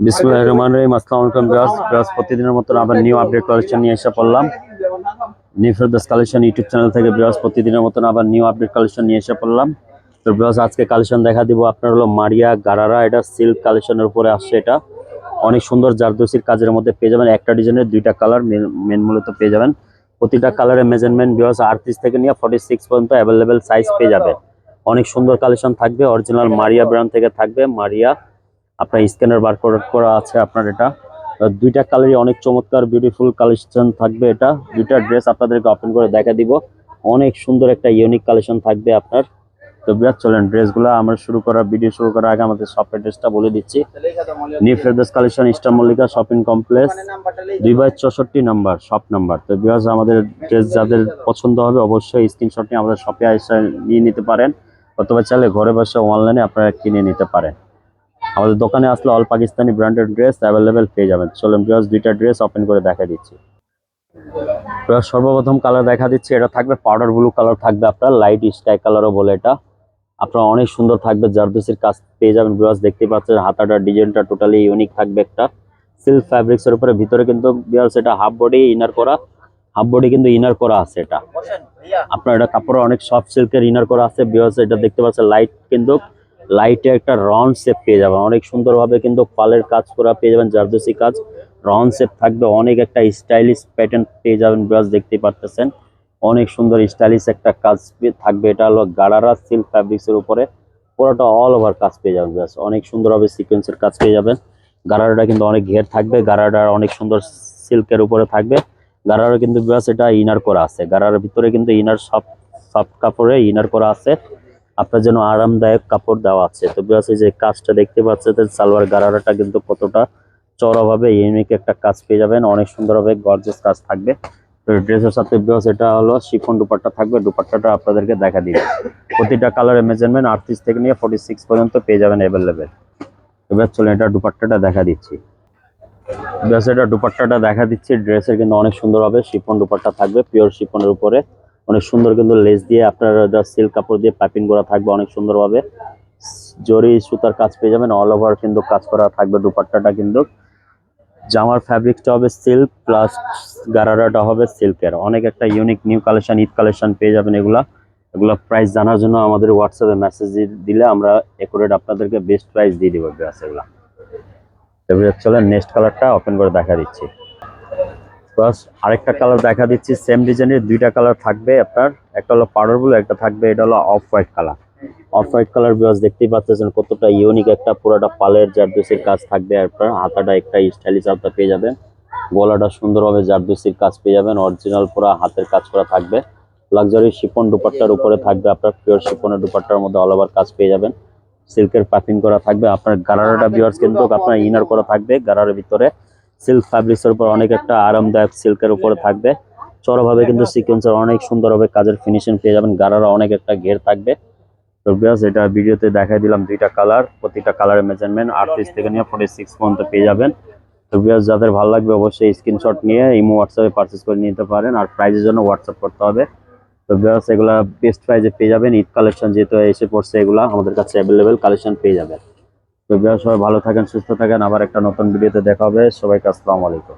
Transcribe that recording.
বিসমিল্লাহির রহমানির রহিম। আসসালামু আলাইকুম ভিউয়ার্স, প্রতিদিনের মতো আবার নিউ আপডেট কালেকশন নিয়ে এসে পড়লাম new Ferdous collection YouTube channel থেকে। ভিউয়ার্স, প্রতিদিনের মতো আবার নিউ আপডেট কালেকশন নিয়ে এসে পড়লাম। তো ভিউয়ার্স, আজকে কালেকশন দেখা দিব আপনার হলো মারিয়া গারারা। এটা সিল্ক কালেকশনের উপরে আসছে। এটা অনেক সুন্দর জারদৌসির কাজের মধ্যে পেয়ে যাবেন। একটা ডিজাইনের দুইটা কালার মেন মূলত পেয়ে যাবেন। প্রতিটা কালারের মেজারমেন্ট ভিউয়ার্স 38 থেকে নিয়ে 46 পর্যন্ত অ্যাভেলেবেল সাইজ পেয়ে যাবেন। অনেক সুন্দর কালেকশন থাকবে। অরিজিনাল মারিয়া ব্র্যান্ড থেকে থাকবে। মারিয়া আপনার স্ক্যানার বারকোড করা আছে। আপনার এটা দুইটা কালারই অনেক চমৎকার বিউটিফুল কালেকশন থাকবে। এটা দুইটা ড্রেস আপনাদেরকে ওপেন করে দেখা দিব। অনেক সুন্দর একটা ইউনিক কালেকশন থাকবে আপনার। তো বিরাট চলেন ড্রেসগুলো আমরা ভিডিও শুরু করার আগে আমাদের শপ অ্যাড্রেসটা বলে দিচ্ছি। New Ferdous collection, Easter Mallika shopping complex, 2/64 number shop number. তো বিকজ আমাদের ড্রেস যাদের পছন্দ হবে অবশ্যই স্ক্রিনশট নিয়ে আমাদের শপে এসে নিয়ে নিতে পারেন, অথবা চাইলে ঘরে বসে অনলাইনে আপনারা কিনে নিতে পারেন। আমাদের দোকানে আসলে all Pakistani branded dress available পেয়ে যাবেন। চলুন ভিউয়ার্স, দুইটা ড্রেস ওপেন করে দেখা দিচ্ছি। সর্বপ্রথম কালার দেখা দিচ্ছি, এটা থাকবে পাউডার ব্লু কালার থাকবে আপনার, লাইট স্কাই কালারও বলে এটা। আপনার অনেক সুন্দর থাকবে, জারদৌসির কাজ পেয়ে যাবেন। ভিউয়ার্স দেখতে পাচ্ছেন হাতাটা ডিজাইনটা টোটালি ইউনিক থাকবে। একটা সিল্ক ফ্যাব্রিক্স এর উপরে, ভিতরে কিন্তু ভিউয়ার্স এটা হাফ বডি ইনার করা, হাফ বডি কিন্তু ইনার করা আছে। এটা আপনার এটা কাপড়ে অনেক সফট সিল্কের ইনার করা আছে। ভিউয়ার্স এটা দেখতে পাচ্ছেন লাইট কিন্তু লাইটে একটা রাউন্ড শেপ পেয়ে যাবেন। অনেক সুন্দরভাবে কিন্তু পালের কাজ করা পেয়ে যাবেন, জারদৌসি কাজ রাউন্ড শেপ থাকবে। অনেক একটা স্টাইলিশ প্যাটার্ন পেয়ে যাবেন। ভিউয়ার্স দেখতে পাচ্ছেন অনেক সুন্দর স্টাইলিশ একটা কাজ থাকবে। এটা হলো গারারা সিল্ক ফ্যাব্রিক্স এর উপরে, পুরোটা অল ওভার কাজ পেয়ে যাবেন। ভিউয়ার্স অনেক সুন্দরভাবে সিকোয়েন্সের কাজ পেয়ে যাবেন। গারারাটা কিন্তু অনেক ঘের থাকবে। গারারাটা অনেক সুন্দর সিল্কের উপরে থাকবে। গারারা কিন্তু ভিউয়ার্স এটা ইনার করা আছে। গারারার ভিতরে কিন্তু ইনার সফট কাপড়ে ইনার করা আছে, আপনার জন্য আরামদায়ক কাপড় দেওয়া আছে। তো ভিউয়ার্স এই যে কাজটা দেখতে পাচ্ছেন, সালোয়ার গারারাটা কিন্তু কতটা চওড়াভাবে ইউনিক একটা কাজ পেয়ে যাবেন। অনেক সুন্দরভাবে গর্জিয়াস কাজ থাকবে। তো ড্রেসের সাথে ভিউয়ার্স এটা হলো শিফন দুপাট্টা থাকবে। দুপাট্টাটা আপনাদেরকে দেখা দিই। প্রতিটা কালারের মেজারমেন্ট 38 থেকে নিয়ে 46 পর্যন্ত পেয়ে যাবেন অ্যাভেলেবেল। এবার চলুন এটা দুপাট্টাটা দেখা দিচ্ছি। ভিউয়ার্স এটা দুপাট্টাটা দেখা দিচ্ছি। ড্রেসের কিন্তু অনেক সুন্দর হবে, শিফন দুপাট্টা থাকবে পিওর শিফনের উপরে। অনেক সুন্দর কিন্তু লেস দিয়ে আপনার সিল্ক কাপড় দিয়ে পাইপিং করা থাকবে অনেক সুন্দরভাবে। জরি সুতার কাজ পেয়ে যাবেন, অল ওভার কিন্তু কাজ করা থাকবে। দুপাট্টাটা কিন্তু জামার ফ্যাব্রিকটা হবে সিল্ক প্লাস গারারাটা হবে সিল্কের। অনেক একটা unique new collection, Eid collection পেয়ে যাবেন। এগুলা প্রাইস জানার জন্য আমাদের হোয়াটসঅ্যাপে মেসেজ দিলে আমরা একুরেট আপনাদেরকে বেস্ট প্রাইস দিয়ে দিব। এগুলা চলেন নেক্সট কালারটা ওপেন করে দেখা দিচ্ছি। প্লাস আরেকটা কালার দেখা দিচ্ছি, সেম ডিজাইনের দুইটা কালার থাকবে আপনার। একটা হলো পাউডার ব্লু, একটা থাকবে এটা হলো off white colour. Off white colour viewers দেখতেই পাচ্ছেন কতটা ইউনিক একটা, পুরোটা পালের জারদৌসির কাজ থাকবে। আপনার হাতাটা একটা স্টাইলিশ হাতা পেয়ে যাবেন। গলাটা সুন্দরভাবে জারদৌসির কাজ পেয়ে যাবেন। অরিজিনাল পুরো হাতের কাজ করা থাকবে। লাক্সারি শিফন দুপাট্টার উপরে থাকবে আপনার, পিওর শিফনের দুপাট্টার মধ্যে অল ওভার কাজ পেয়ে যাবেন। সিল্কের পাইপিং করা থাকবে। আপনার গারারাটা ভিউয়ার্স কিন্তু আপনার ইনার করা থাকবে। গারারের ভিতরে সিল্ক ফ্যাব্রিক্সের উপর অনেক একটা আরামদায়ক সিল্কের উপরে থাকবে। চড়াভাবে কিন্তু সিকোয়েন্সের অনেক সুন্দরভাবে কাজের ফিনিশিং পেয়ে যাবেন। গারারা অনেক একটা ঘের থাকবে। তো ভিউয়ার্স এটা ভিডিওতে দেখাই দিলাম দুইটা কালার, প্রতিটা কালারের মেজারমেন্ট 38 থেকে নিয়ে 46 পর্যন্ত পেয়ে যাবেন। তো ভিউয়ার্স যাদের ভালো লাগবে অবশ্যই স্ক্রিনশট নিয়ে ইমো হোয়াটসঅ্যাপে পারচেজ করে নিতে পারেন। আর প্রাইজের জন্য হোয়াটসঅ্যাপ করতে হবে। তো ভিউয়ার্স এগুলা বেস্ট প্রাইজে পেয়ে যাবেন। ঈদ কালেকশন যেহেতু এসে পড়ছে, এগুলা আমাদের কাছে অ্যাভেলেবেল কালেকশন পেয়ে যাবেন। তো ভিউয়ার্স সবাই ভালো থাকেন, সুস্থ থাকেন। আবার একটা নতুন ভিডিওতে দেখা হবে। সবাইকে আসসালামু আলাইকুম।